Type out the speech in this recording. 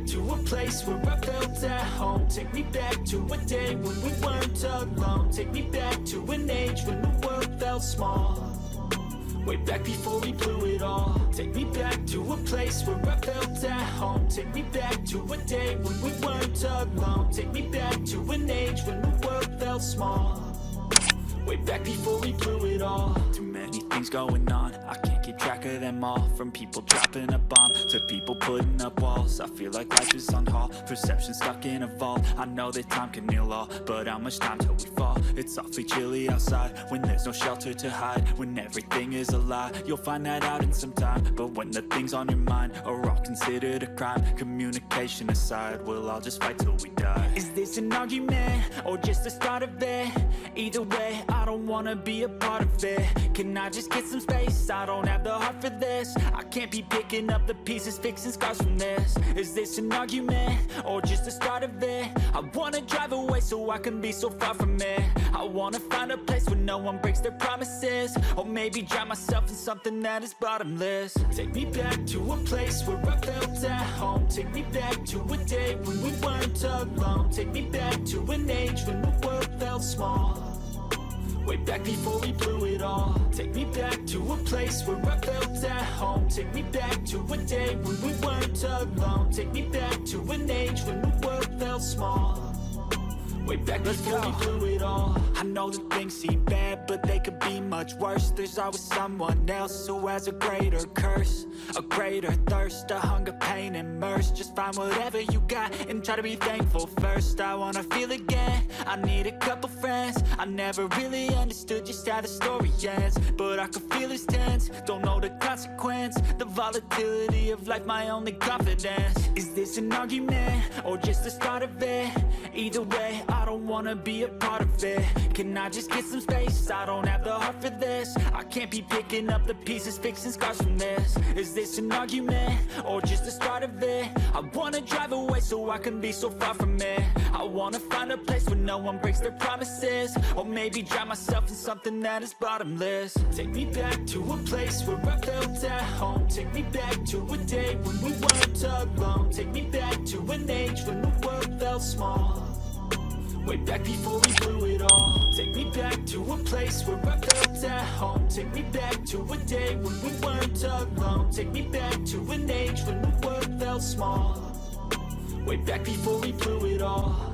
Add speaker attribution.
Speaker 1: back to a place where I felt at home. Take me back to a day when we weren't alone. Take me back to an age when the world felt small. Way back before we blew it all. Take me back to a place where I felt at home. Take me back to a day when we weren't alone. Take me back to an age when the world felt small. Way back before we blew it all. Too many things going on, I can't keep track of them all. From people dropping a bomb to people putting up walls. I feel like life is on hold, perception stuck in a vault. I know that time can heal all, but how much time till we fall? It's awfully chilly outside when there's no shelter to hide. When everything is a lie, you'll find that out in some time. But when the things on your mind are all considered a crime, communication aside, we'll all just fight till we die. Is this an argument or just the start of it? Either way, I don't wanna be a part of it. Can I just get some space? I don't have the heart for this. I can't be picking up the pieces, fixing scars from this. Is this an argument or just the start of it? I wanna drive away so I can be so far from it. I wanna find a place where no one breaks their promises. Or maybe drown myself in something that is bottomless. Take me back to a place where I felt at home. Take me back to a day when we weren't alone. Take me back to an age when the world felt small. Way back before we blew it all. Take me back to a place where I felt at home. Take me back to a day when we weren't alone. Take me back to an age when the world felt small. Way back before we blew it all. I know that things seem bad, but they could be much worse. There's always someone else who has a greater curse, a greater thirst, a hunger, pain, and mercy. Just find whatever you got and try to be thankful first. I wanna feel again, I need a couple friends. I never really understood just how the story ends, but I can feel it's tense, don't know the consequence. The volatility of life, my only confidence. Is this an argument or just the start of it? Either way, I don't wanna be a part of it. Can I just get some space? I don't have the heart for this. I can't be picking up the pieces, fixing scars from this. Is this an argument or just the start of it? I wanna drive away so I can be so far from it. I wanna find a place where no one breaks their promises. Or maybe drown myself in something that is bottomless. Take me back to a place where I felt at home. Take me back to a day when we weren't alone. Take me back to an age when the world felt small. Way back before we blew it all. Take me back to a place where I felt at home. Take me back to a day when we weren't alone. Take me back to an age when the world felt small. Way back before we blew it all.